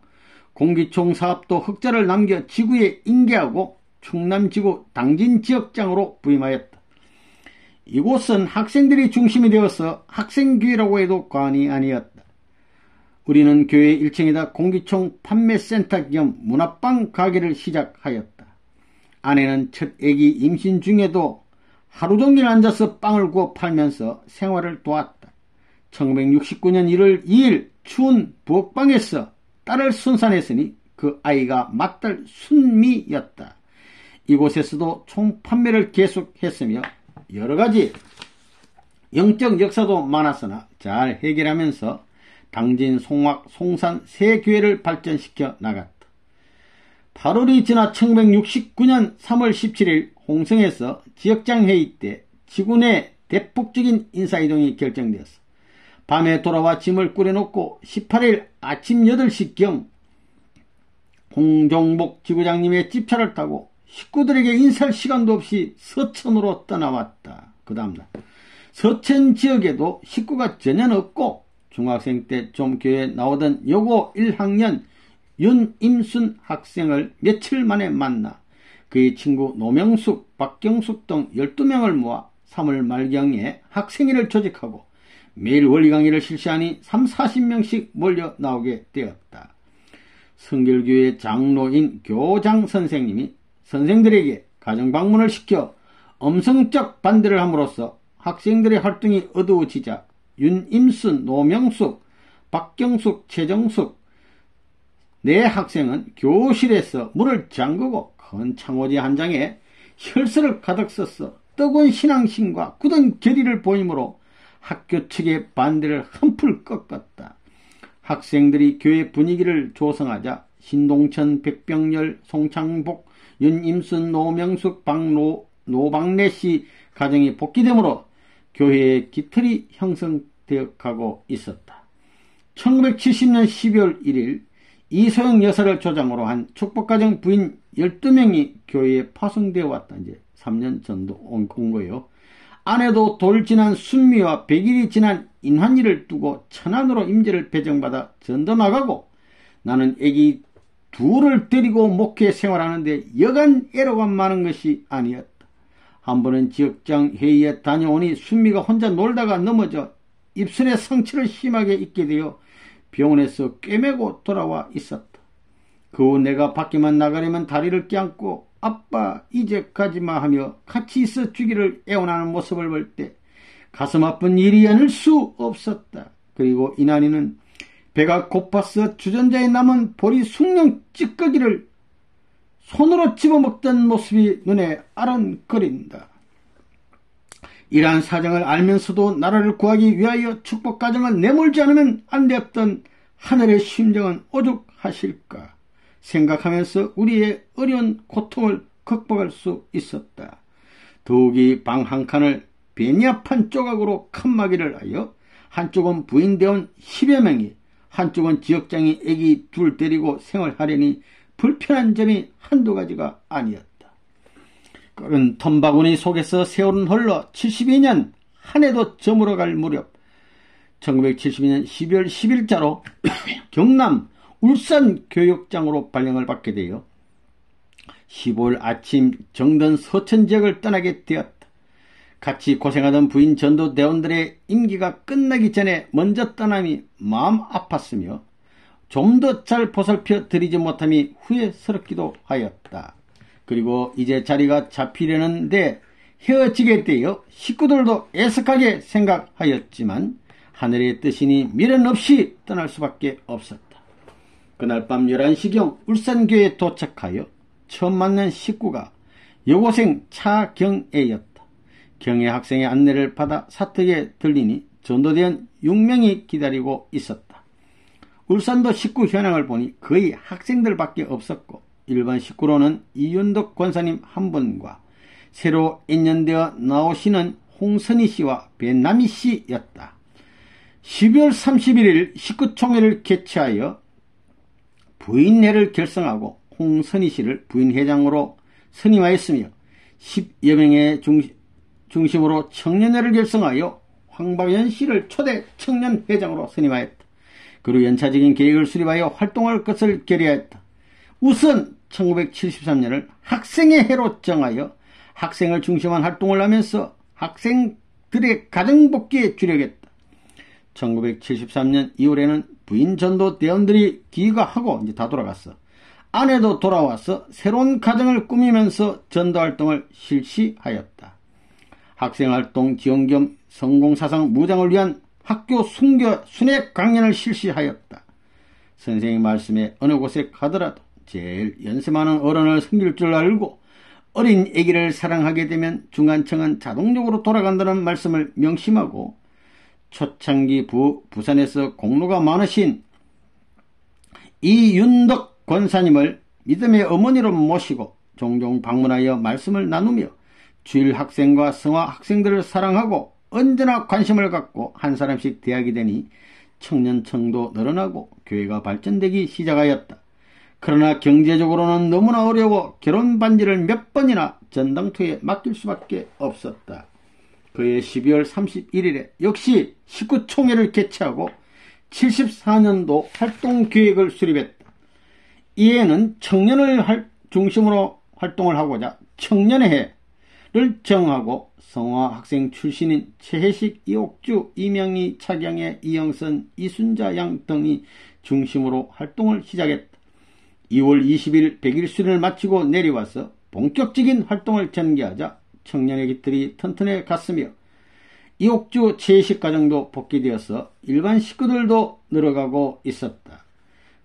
공기총 사업도 흑자를 남겨 지구에 인계하고 충남지구 당진지역장으로 부임하였다. 이곳은 학생들이 중심이 되어서 학생교회라고 해도 과언이 아니었다. 우리는 교회 1층에다 공기총 판매센터 겸 문화빵 가게를 시작하였다. 아내는 첫 아기 임신 중에도 하루 종일 앉아서 빵을 구워 팔면서 생활을 도왔다. 1969년 1월 2일 추운 부엌방에서 딸을 순산했으니 그 아이가 맏딸 순미였다. 이곳에서도 총 판매를 계속했으며 여러가지 영적 역사도 많았으나 잘 해결하면서 당진, 송악, 송산 세 교회를 발전시켜 나갔다. 8월이 지나 1969년 3월 17일 홍성에서 지역장회의 때 지구 내 대폭적인 인사이동이 결정되었어. 밤에 돌아와 짐을 꾸려놓고 18일 아침 8시경 홍종복 지구장님의 집차를 타고 식구들에게 인사할 시간도 없이 서천으로 떠나왔다. 그 다음날 서천 지역에도 식구가 전혀 없고 중학생 때 좀 교회에 나오던 여고 1학년 윤임순 학생을 며칠 만에 만나 그의 친구 노명숙, 박경숙 등 12명을 모아 3월 말경에 학생회를 조직하고 매일 원리 강의를 실시하니 30-40명씩 몰려 나오게 되었다. 성결교회 장로인 교장 선생님이 선생들에게 가정방문을 시켜 엄성적 반대를 함으로써 학생들의 활동이 어두워지자 윤임순, 노명숙, 박경숙, 최정숙 네 학생은 교실에서 문을 잠그고 큰 창호지 한 장에 혈서를 가득 써서 뜨거운 신앙심과 굳은 결의를 보이므로 학교 측의 반대를 한풀 꺾었다. 학생들이 교회 분위기를 조성하자 신동천, 백병열, 송창복, 윤임순, 노명숙, 노박래씨 가정이 복귀되므로 교회의 기틀이 형성되어가고 있었다. 1970년 12월 1일 이소영 여사를 조장으로 한 축복가정 부인 12명이 교회에 파송되어 왔다. 이제 3년 전도 온 거예요. 아내도 돌 지난 순미와 100일이 지난 인환이를 두고 천안으로 임재를 배정받아 전도 나가고 나는 애기 둘을 데리고 목회 생활하는데 여간 애로가 많은 것이 아니었다. 한 번은 지역장 회의에 다녀오니 순미가 혼자 놀다가 넘어져 입술에 상처를 심하게 입게 되어 병원에서 꿰매고 돌아와 있었다. 그 후 내가 밖에만 나가려면 다리를 껴안고 아빠 이제 가지마 하며 같이 있어 주기를 애원하는 모습을 볼 때 가슴 아픈 일이 아닐 수 없었다. 그리고 이난이는 배가 고파서 주전자에 남은 보리 숭늉 찌꺼기를 손으로 집어먹던 모습이 눈에 아른거린다. 이러한 사정을 알면서도 나라를 구하기 위하여 축복가정을 내몰지 않으면 안 되었던 하늘의 심정은 오죽하실까 생각하면서 우리의 어려운 고통을 극복할 수 있었다. 더욱이 방 한 칸을 베니아판 조각으로 칸막이를 하여 한쪽은 부인대원 10여 명이 한쪽은 지역장이 애기 둘 데리고 생활하려니 불편한 점이 한두 가지가 아니었다. 끓은 텀바구니 속에서 세월은 흘러 72년 한 해도 저물어갈 무렵 1972년 12월 10일자로 경남 울산교육장으로 발령을 받게 되어 15일 아침 정든 서천 지역을 떠나게 되었다. 같이 고생하던 부인 전도대원들의 임기가 끝나기 전에 먼저 떠남이 마음 아팠으며 좀 더 잘 보살펴 드리지 못함이 후회스럽기도 하였다. 그리고 이제 자리가 잡히려는데 헤어지게 되어 식구들도 애석하게 생각하였지만 하늘의 뜻이니 미련 없이 떠날 수밖에 없었다. 그날 밤 11시경 울산교에 도착하여 처음 만난 식구가 여고생 차경애였다. 경애 학생의 안내를 받아 사택에 들리니 전도대원 6명이 기다리고 있었다. 울산도 식구 현황을 보니 거의 학생들밖에 없었고 일반 식구로는 이윤덕 권사님 한 분과 새로 인연되어 나오시는 홍선희 씨와 배남희 씨였다. 12월 31일 식구총회를 개최하여 부인회를 결성하고 홍선희 씨를 부인회장으로 선임하였으며 10여 명의 중심으로 청년회를 결성하여 황박연 씨를 초대 청년회장으로 선임하였다. 그리고 연차적인 계획을 수립하여 활동할 것을 결의하였다. 우선 1973년을 학생의 해로 정하여 학생을 중심한 활동을 하면서 학생들의 가정복귀에 주력했다. 1973년 2월에는 부인 전도대원들이 귀가하고 이제 다 돌아갔어. 아내도 돌아와서 새로운 가정을 꾸미면서 전도활동을 실시하였다. 학생활동 지원 겸 성공사상 무장을 위한 학교 순회 강연을 실시하였다. 선생님 말씀에 어느 곳에 가더라도 제일 연세 많은 어른을 섬길 줄 알고 어린 아기를 사랑하게 되면 중간청은 자동적으로 돌아간다는 말씀을 명심하고 초창기 부산에서 공로가 많으신 이윤덕 권사님을 믿음의 어머니로 모시고 종종 방문하여 말씀을 나누며 주일 학생과 성화 학생들을 사랑하고 언제나 관심을 갖고 한 사람씩 대하게 되니 청년청도 늘어나고 교회가 발전되기 시작하였다. 그러나 경제적으로는 너무나 어려워 결혼 반지를 몇 번이나 전당토에 맡길 수밖에 없었다. 그해 12월 31일에 역시 식구총회를 개최하고 74년도 활동계획을 수립했다. 이해는 청년을 중심으로 활동을 하고자 청년회를 정하고 성화학생 출신인 최혜식, 이옥주, 이명희, 차경애, 이영선, 이순자 양 등이 중심으로 활동을 시작했다. 2월 20일 100일 수련을 마치고 내려와서 본격적인 활동을 전개하자 청년의 깃들이 튼튼해 갔으며 이옥주, 최혜식 가정도 복귀되어서 일반 식구들도 늘어가고 있었다.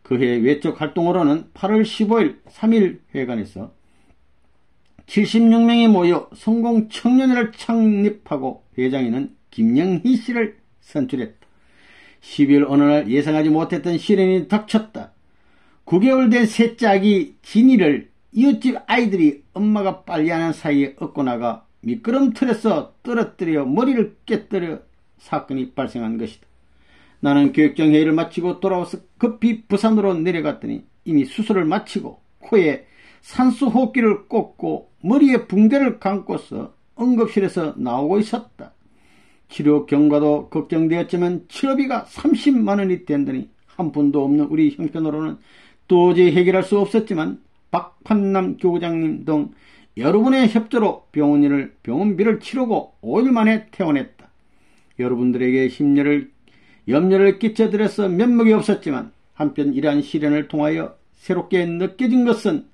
그해 외적 활동으로는 8월 15일 3일 회관에서 76명이 모여 성공청년회를 창립하고 회장에는 김영희 씨를 선출했다. 12월 어느 날 예상하지 못했던 시련이 닥쳤다. 9개월 된 셋째 아기 진이를 이웃집 아이들이 엄마가 빨리하는 사이에 얻고 나가 미끄럼틀에서 떨어뜨려 머리를 깨뜨려 사건이 발생한 것이다. 나는 교육청 회의를 마치고 돌아와서 급히 부산으로 내려갔더니 이미 수술을 마치고 코에 산수호흡기를 꽂고 머리에 붕대를 감고서 응급실에서 나오고 있었다. 치료 경과도 걱정되었지만 치료비가 30만 원이 된다니 한 푼도 없는 우리 형편으로는 도저히 해결할 수 없었지만 박판남 교구장님 등 여러분의 협조로 병원비를 치르고 5일 만에 퇴원했다. 여러분들에게 염려를 끼쳐드려서 면목이 없었지만 한편 이러한 시련을 통하여 새롭게 느껴진 것은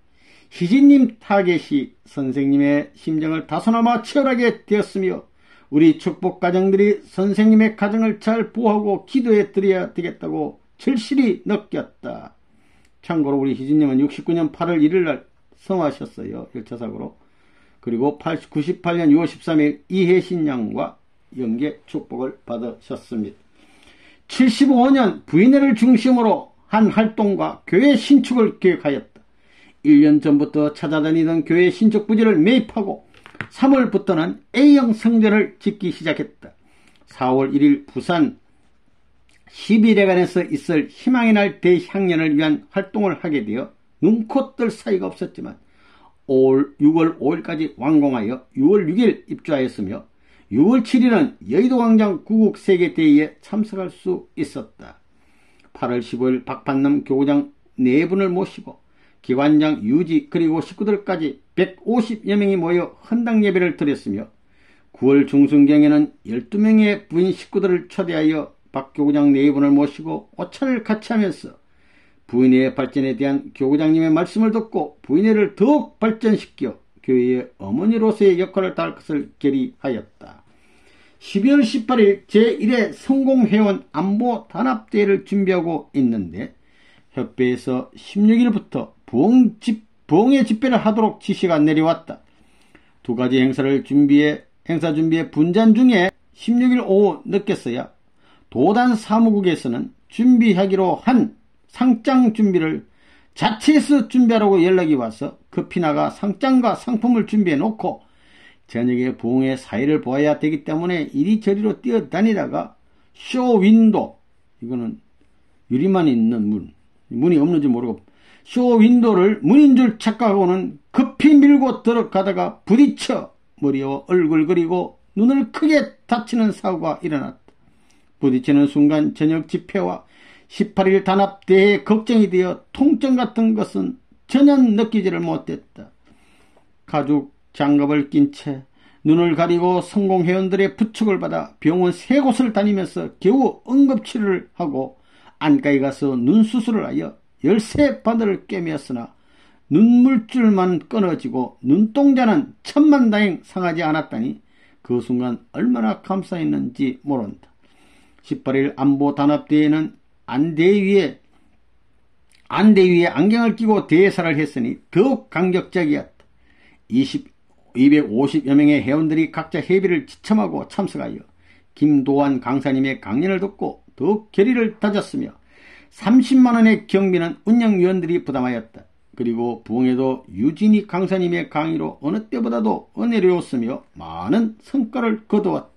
희진님 타겟이 선생님의 심정을 다소나마 치열하게 되었으며 우리 축복가정들이 선생님의 가정을 잘 보호하고 기도해 드려야 되겠다고 절실히 느꼈다. 참고로 우리 희진님은 69년 8월 1일날 성하셨어요. 1차 사고로. 그리고 98년 6월 13일 이혜신 양과 영계 축복을 받으셨습니다. 75년 부인회를 중심으로 한 활동과 교회 신축을 계획하였다. 1년 전부터 찾아다니던 교회 신축 부지를 매입하고 3월부터는 A형 성전을 짓기 시작했다. 4월 1일 부산 11회관에서 있을 희망의 날 대향년을 위한 활동을 하게 되어 눈코 뜰 사이가 없었지만 6월 5일까지 완공하여 6월 6일 입주하였으며 6월 7일은 여의도광장 구국세계대회에 참석할 수 있었다. 8월 15일 박판남 교구장 4분을 모시고 기관장 유지 그리고 식구들까지 150여 명이 모여 헌당 예배를 드렸으며 9월 중순경에는 12명의 부인 식구들을 초대하여 박 교구장 4분을 모시고 오찬을 같이 하면서 부인회의 발전에 대한 교구장님의 말씀을 듣고 부인회를 더욱 발전시켜 교회의 어머니로서의 역할을 다할 것을 결의하였다. 12월 18일 제1회 성공회원 안보 단합대회를 준비하고 있는데 협회에서 16일부터 부흥의 집회를 하도록 지시가 내려왔다. 두 가지 행사 준비에 분전 중에 16일 오후 늦게서야 도단 사무국에서는 준비하기로 한 상장 준비를 자체에서 준비하라고 연락이 와서 급히 나가 상장과 상품을 준비해 놓고 저녁에 부흥의 사회를 보아야 되기 때문에 이리저리로 뛰어다니다가 쇼윈도, 이거는 유리만 있는 문이 없는지 모르고 쇼윈도를 문인 줄 착각하고는 급히 밀고 들어가다가 부딪혀 머리와 얼굴 그리고 눈을 크게 다치는 사고가 일어났다. 부딪히는 순간 저녁 집회와 18일 단합대회에 걱정이 되어 통증 같은 것은 전혀 느끼지를 못했다. 가죽 장갑을 낀 채 눈을 가리고 성공회원들의 부축을 받아 병원 3곳을 다니면서 겨우 응급치료를 하고 안과에 가서 눈 수술을 하여 13바늘을 꿰매었으나 눈물줄만 끊어지고 눈동자는 천만다행 상하지 않았다니 그 순간 얼마나 감사했는지 모른다. 18일 안보 단합대회는 안대 위에 안경을 끼고 대사를 했으니 더욱 감격적이었다. 250여 명의 회원들이 각자 회비를 지참하고 참석하여 김도환 강사님의 강연을 듣고 더욱 결의를 다졌으며 30만원의 경비는 운영위원들이 부담하였다. 그리고 부흥에도 유진희 강사님의 강의로 어느 때보다도 은혜로웠으며 많은 성과를 거두었다.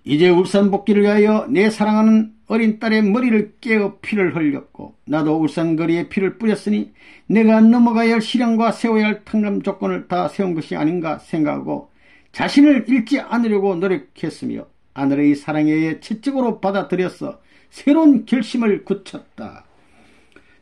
이제 울산 복귀를 위하여 내 사랑하는 어린 딸의 머리를 깨어 피를 흘렸고 나도 울산 거리에 피를 뿌렸으니 내가 넘어가야 할 시련과 세워야 할 탕감 조건을 다 세운 것이 아닌가 생각하고 자신을 잃지 않으려고 노력했으며 아내의 사랑에 의해 채찍으로 받아들여서 새로운 결심을 굳혔다.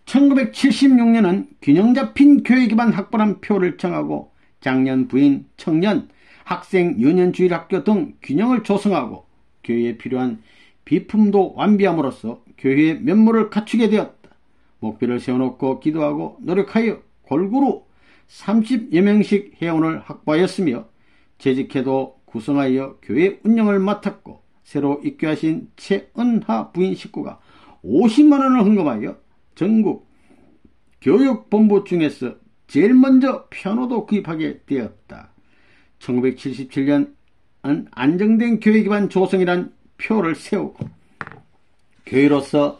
1976년은 균형 잡힌 교회 기반 학벌한 표를 정하고 장년, 부인, 청년, 학생, 유년주일학교 등 균형을 조성하고 교회에 필요한 비품도 완비함으로써 교회의 면모를 갖추게 되었다. 목표를 세워놓고 기도하고 노력하여 골고루 30여 명씩 회원을 확보하였으며 재직해도 구성하여 교회 운영을 맡았고 새로 입교하신 최은하 부인 식구가 50만원을 헌금하여 전국 교육본부 중에서 제일 먼저 피아노도 구입하게 되었다. 1977년은 안정된 교회 기반 조성이란 표를 세우고 교회로서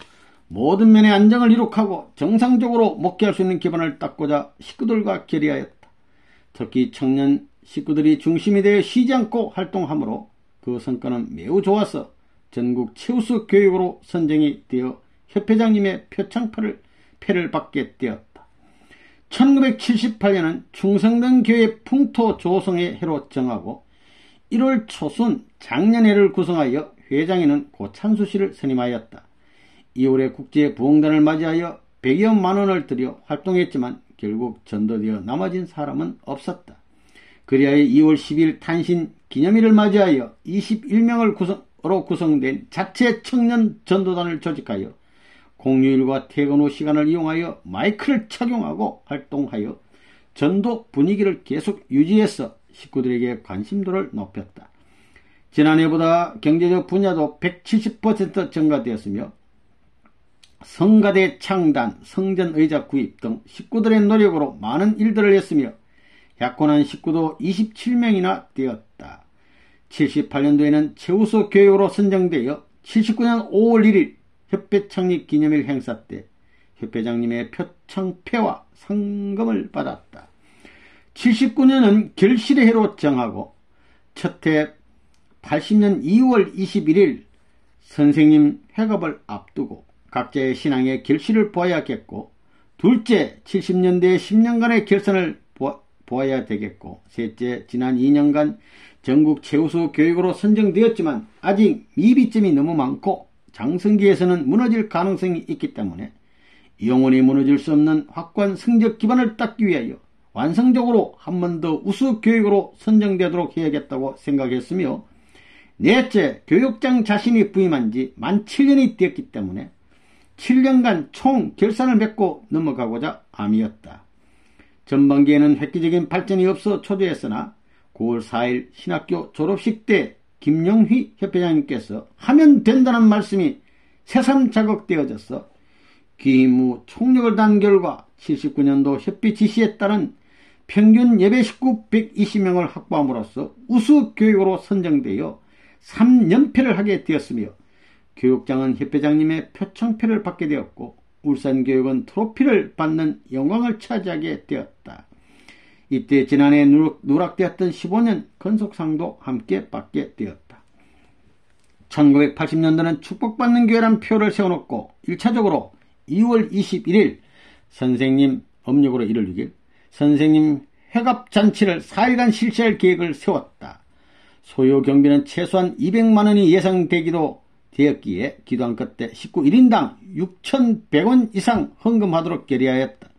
모든 면의 안정을 이룩하고 정상적으로 목회할 수 있는 기반을 닦고자 식구들과 결의하였다. 특히 청년 식구들이 중심이 되어 쉬지 않고 활동하므로 그 성과는 매우 좋아서 전국 최우수 교육으로 선정이 되어 협회장님의 표창패를 받게 되었다. 1978년은 충성된 교회 풍토 조성의 해로 정하고 1월 초순 작년회를 구성하여 회장에는 고찬수 씨를 선임하였다. 2월에 국제 부흥단을 맞이하여 100여만 원을 들여 활동했지만 결국 전도되어 남아진 사람은 없었다. 그리하여 2월 10일 탄신 기념일을 맞이하여 21명으로 구성된 자체 청년 전도단을 조직하여 공휴일과 퇴근 후 시간을 이용하여 마이크를 착용하고 활동하여 전도 분위기를 계속 유지해서 식구들에게 관심도를 높였다. 지난해보다 경제적 분야도 170% 증가되었으며 성가대 창단, 성전의자 구입 등 식구들의 노력으로 많은 일들을 했으며 약혼한 식구도 27명이나 되었다. 78년도에는 최우수 교육으로 선정되어 79년 5월 1일 협회 창립 기념일 행사 때 협회장님의 표창패와 상금을 받았다. 79년은 결실의 해로 정하고 첫해 80년 2월 21일 선생님 회갑을 앞두고 각자의 신앙의 결실을 보아야겠고 둘째 70년대의 10년간의 결선을 보아야 되겠고 셋째 지난 2년간 전국 최우수 교육으로 선정되었지만 아직 미비점이 너무 많고 장성기에서는 무너질 가능성이 있기 때문에 영원히 무너질 수 없는 확고한 성적 기반을 닦기 위하여 완성적으로 한 번 더 우수 교육으로 선정되도록 해야겠다고 생각했으며, 넷째, 교육장 자신이 부임한 지 만 7년이 되었기 때문에 7년간 총 결산을 맺고 넘어가고자 함이었다. 전반기에는 획기적인 발전이 없어 초조했으나 9월 4일 신학교 졸업식 때 김영휘 협회장님께서 하면 된다는 말씀이 새삼 자극되어져서 귀임 후 총력을 다한 결과 79년도 협회 지시에 따른 평균 예배 식구 120명을 확보함으로써 우수 교육으로 선정되어 3연패를 하게 되었으며, 교육장은 협회장님의 표창표를 받게 되었고 울산교육은 트로피를 받는 영광을 차지하게 되었다. 이때 지난해 누락되었던 15년 건속상도 함께 받게 되었다. 1980년도는 축복받는 교회란 표를 세워놓고 1차적으로 2월 21일 선생님 음력으로 1월 6일 선생님 회갑잔치를 4일간 실시할 계획을 세웠다. 소요 경비는 최소한 200만원이 예상되기도 되었기에 기도한 끝에 식구 1인당 6,100원 이상 헌금하도록 결의하였다.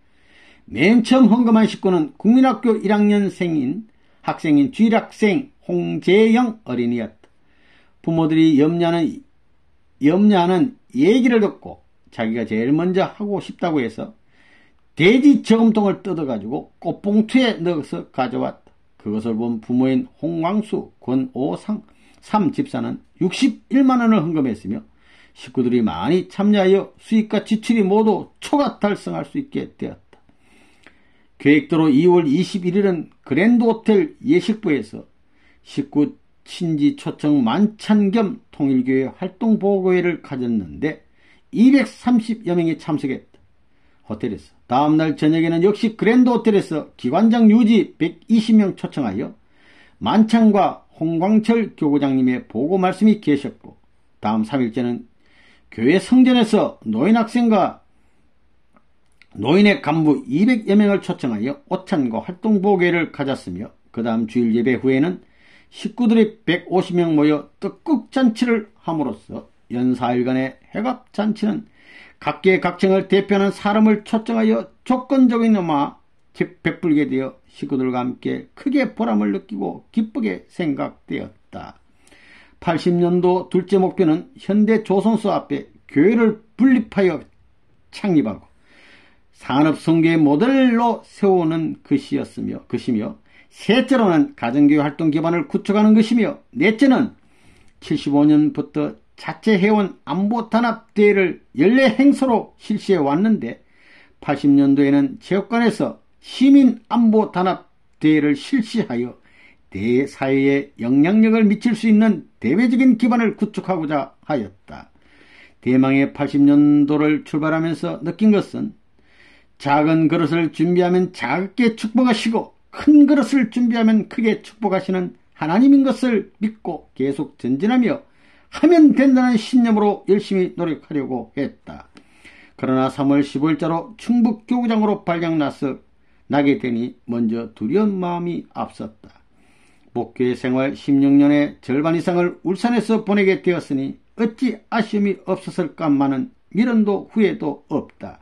맨 처음 헌금한 식구는 국민학교 1학년생인 학생인 주일학생 홍재영 어린이였다. 부모들이 염려하는 얘기를 듣고 자기가 제일 먼저 하고 싶다고 해서 돼지 저금통을 뜯어가지고 꽃봉투에 넣어서 가져왔다. 그것을 본 부모인 홍광수, 권오상 3집사는 61만원을 헌금했으며 식구들이 많이 참여하여 수익과 지출이 모두 초과 달성할 수 있게 되었다. 계획대로 2월 21일은 그랜드호텔 예식부에서 식구 친지 초청 만찬 겸 통일교회 활동보고회를 가졌는데 230여 명이 참석했다. 호텔에서. 다음날 저녁에는 역시 그랜드호텔에서 기관장 유지 120명 초청하여 만찬과 홍광철 교구장님의 보고 말씀이 계셨고, 다음 3일째는 교회 성전에서 노인학생과 노인의 간부 200여 명을 초청하여 오찬과 활동보고회를 가졌으며, 그 다음 주일 예배 후에는 식구들이 150명 모여 떡국잔치를 함으로써 연 4일간의 회갑잔치는 각계 각층을 대표하는 사람을 초청하여 조건적인 음화 베풀게 되어 식구들과 함께 크게 보람을 느끼고 기쁘게 생각되었다. 80년도 둘째 목표는 현대 조선소 앞에 교회를 분립하여 창립하고 산업성교의 모델로 세우는 것이며, 셋째로는 가정교회 활동 기반을 구축하는 것이며, 넷째는 75년부터 자체회원 안보단합대회를 연례 행사로 실시해 왔는데 80년도에는 체육관에서 시민안보단합대회를 실시하여 대사회에 영향력을 미칠 수 있는 대외적인 기반을 구축하고자 하였다. 대망의 80년도를 출발하면서 느낀 것은 작은 그릇을 준비하면 작게 축복하시고 큰 그릇을 준비하면 크게 축복하시는 하나님인 것을 믿고 계속 전진하며 하면 된다는 신념으로 열심히 노력하려고 했다. 그러나 3월 15일자로 충북교구장으로 발령나게 되니 먼저 두려운 마음이 앞섰다. 목교회 생활 16년의 절반 이상을 울산에서 보내게 되었으니 어찌 아쉬움이 없었을까만은 미련도 후회도 없다.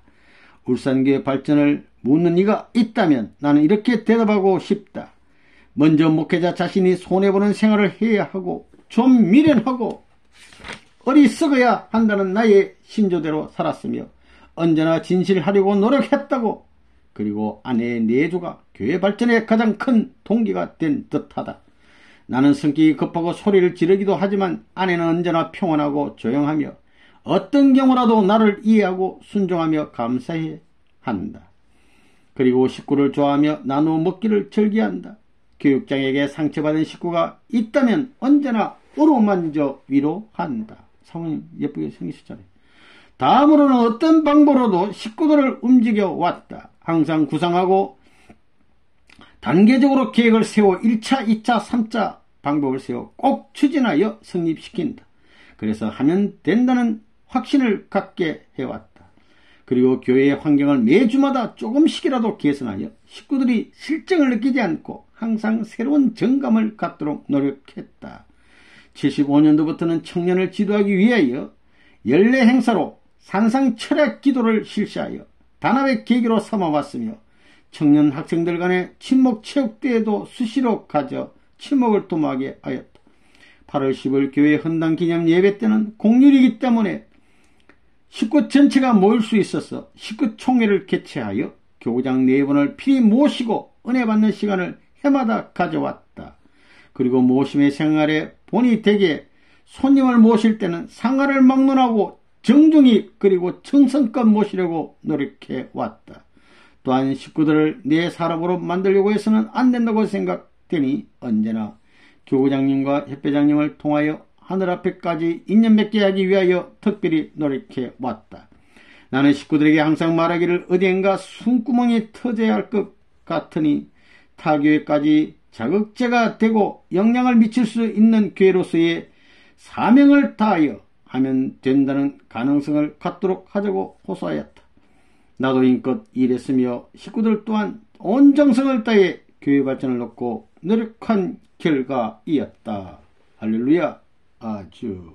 울산교회 발전을 묻는 이가 있다면 나는 이렇게 대답하고 싶다. 먼저 목회자 자신이 손해보는 생활을 해야 하고 좀 미련하고 어리석어야 한다는 나의 신조대로 살았으며 언제나 진실하려고 노력했다고. 그리고 아내의 내조가 교회 발전에 가장 큰 동기가 된 듯하다. 나는 성격이 급하고 소리를 지르기도 하지만 아내는 언제나 평온하고 조용하며 어떤 경우라도 나를 이해하고 순종하며 감사해 한다. 그리고 식구를 좋아하며 나누어 먹기를 즐겨한다. 교육장에게 상처받은 식구가 있다면 언제나 어루만져 위로한다. 사모님 예쁘게 생기셨잖아요. 다음으로는 어떤 방법으로도 식구들을 움직여 왔다. 항상 구상하고 단계적으로 계획을 세워 1차, 2차, 3차 방법을 세워 꼭 추진하여 성립시킨다. 그래서 하면 된다는 확신을 갖게 해왔다. 그리고 교회의 환경을 매주마다 조금씩이라도 개선하여 식구들이 실정을 느끼지 않고 항상 새로운 정감을 갖도록 노력했다. 75년도부터는 청년을 지도하기 위하여 연례 행사로 산상 철학 기도를 실시하여 단합의 계기로 삼아왔으며 청년 학생들 간의 친목 체육대회도 수시로 가져 친목을 도모하게 하였다. 8월 10일 교회 헌당 기념 예배 때는 공휴일이기 때문에 식구 전체가 모일 수 있어서 식구 총회를 개최하여 교구장 4분을 필히 모시고 은혜 받는 시간을 해마다 가져왔다. 그리고 모심의 생활에 본이 되게 손님을 모실 때는 상가를 막론하고 정중히 그리고 정성껏 모시려고 노력해 왔다. 또한 식구들을 내 사람으로 만들려고 해서는 안 된다고 생각되니 언제나 교구장님과 협회장님을 통하여 하늘 앞에까지 인연맺게 하기 위하여 특별히 노력해 왔다. 나는 식구들에게 항상 말하기를 어디엔가 숨구멍이 터져야 할 것 같으니 타교회까지 자극제가 되고 영향을 미칠 수 있는 교회로서의 사명을 다하여 하면 된다는 가능성을 갖도록 하자고 호소하였다. 나도 인껏 일했으며 식구들 또한 온 정성을 다해 교회 발전을 놓고 노력한 결과이었다. 할렐루야. 아주